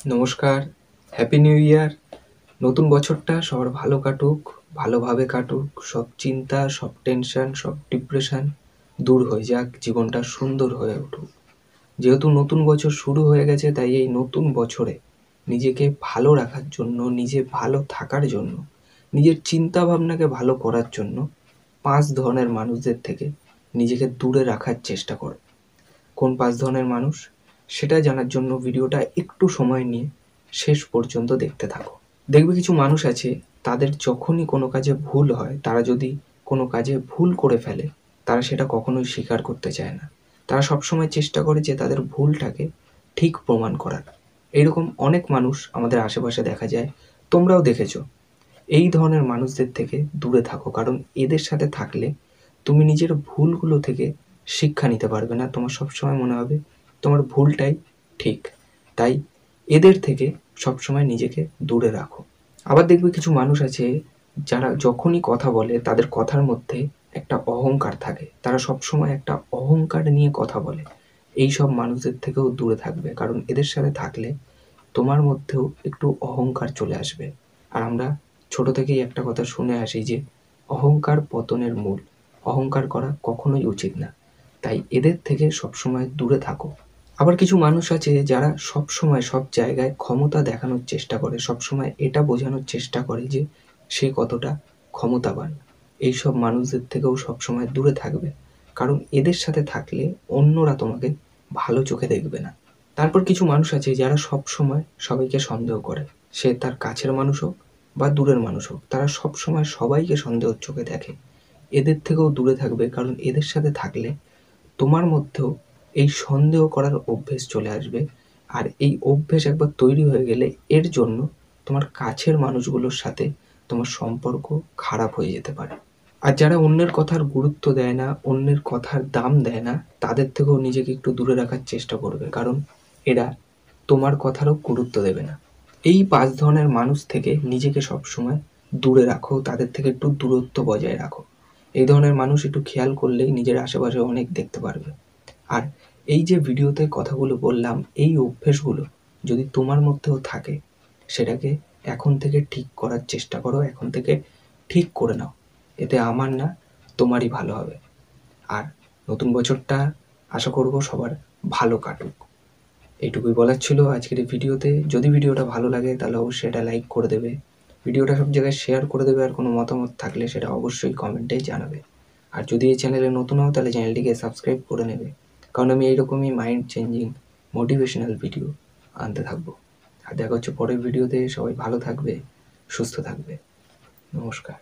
নমস্কার, happy new year. নতুন বছরটা সবার ভালো কাটুক, ভালোভাবে কাটুক। সব চিন্তা, সব টেনশন, সব ডিপ্রেশন দূর হয়ে যাক, জীবনটা সুন্দর হয়ে উঠুক। যেহেতু নতুন বছর শুরু হয়ে গেছে, তাই এই নতুন বছরে নিজেকে ভালো রাখার জন্য, নিজে ভালো থাকার জন্য, নিজের চিন্তা ভাবনাকে ভালো করার জন্য ৫ ধরনের মানুষদের থেকে নিজেকে দূরে রাখার চেষ্টা করো। কোন ৫ ধরনের মানুষ সেটা জানার জন্য ভিডিওটা একটু সময় নিয়ে শেষ পর্যন্ত দেখতে থাকো। দেখবে কিছু মানুষ আছে, তাদের যখনই কোনো কাজে ভুল হয়, তারা যদি কোনো কাজে ভুল করে ফেলে, তারা সেটা কখনোই স্বীকার করতে চায় না। তারা সবসময় চেষ্টা করে যে তাদের ভুলটাকে ঠিক প্রমাণ করার। এইরকম অনেক মানুষ আমাদের আশেপাশে দেখা যায়, তোমরাও দেখেছো। এই ধরনের মানুষদের থেকে দূরে থাকো, কারণ এদের সাথে থাকলে তুমি নিজের ভুলগুলো থেকে শিক্ষা নিতে পারবে না। তোমার সবসময় মনে হবে তোমার ভুলটাই ঠিক। তাই এদের থেকে সবসময় নিজেকে দূরে রাখো। আবার দেখবে কিছু মানুষ আছে, যারা যখনই কথা বলে তাদের কথার মধ্যে একটা অহংকার থাকে। তারা সবসময় একটা অহংকার নিয়ে কথা বলে। এই সব মানুষদের থেকেও দূরে থাকবে, কারণ এদের সাথে থাকলে তোমার মধ্যেও একটু অহংকার চলে আসবে। আর আমরা ছোট থেকেই একটা কথা শুনে আসি যে অহংকার পতনের মূল। অহংকার করা কখনোই উচিত না। তাই এদের থেকে সবসময় দূরে থাকো। আবার কিছু মানুষ আছে যারা সবসময় সব জায়গায় ক্ষমতা দেখানোর চেষ্টা করে, সবসময় এটা বোঝানোর চেষ্টা করে যে সে কতটা ক্ষমতাবান। এইসব মানুষদের থেকেও সবসময় দূরে থাকবে, কারণ এদের সাথে থাকলে অন্যরা তোমাকে ভালো চোখে দেখবে না। তারপর কিছু মানুষ আছে যারা সবসময় সবাইকে সন্দেহ করে। সে তার কাছের মানুষ হোক বা দূরের মানুষ হোক, তারা সবসময় সবাইকে সন্দেহের চোখে দেখে। এদের থেকেও দূরে থাকবে, কারণ এদের সাথে থাকলে তোমার মধ্যেও এই সন্দেহ করার অভ্যেস চলে আসবে। আর এই অভ্যেস একবার তৈরি হয়ে গেলে এর জন্য তোমার কাছের মানুষগুলোর সাথে তোমার সম্পর্ক খারাপ হয়ে যেতে পারে। আর যারা অন্যের কথার গুরুত্ব দেয় না, অন্যের কথার দাম দেয় না, তাদের থেকেও নিজেকে একটু দূরে রাখার চেষ্টা করবে, কারণ এরা তোমার কথারও গুরুত্ব দেবে না। এই ৫ ধরনের মানুষ থেকে নিজেকে সবসময় দূরে রাখো, তাদের থেকে একটু দূরত্ব বজায় রাখো। এই ধরনের মানুষ একটু খেয়াল করলেই নিজের আশেপাশে অনেক দেখতে পারবে। আর এই যে ভিডিওতে কথাগুলো বললাম, এই অভ্যেসগুলো যদি তোমার মধ্যেও থাকে, সেটাকে এখন থেকে ঠিক করার চেষ্টা করো, এখন থেকে ঠিক করে নাও। এতে আমার না, তোমারই ভালো হবে। আর নতুন বছরটা আশা করব সবার ভালো কাটুক। এইটুকুই বলার ছিল আজকের এই ভিডিওতে। যদি ভিডিওটা ভালো লাগে তাহলে অবশ্যই এটা লাইক করে দেবে, ভিডিওটা সব জায়গায় শেয়ার করে দেবে, আর কোনো মতামত থাকলে সেটা অবশ্যই কমেন্টে জানাবে। আর যদি এই চ্যানেলে নতুন হও তাহলে চ্যানেলটিকে সাবস্ক্রাইব করে নেবে, কারণ আমি এইরকমই মাইন্ড চেঞ্জিং মোটিভেশনাল ভিডিও আনতে থাকবো। আর দেখা হচ্ছে পরের ভিডিওতে। সবাই ভালো থাকবে, সুস্থ থাকবে। নমস্কার।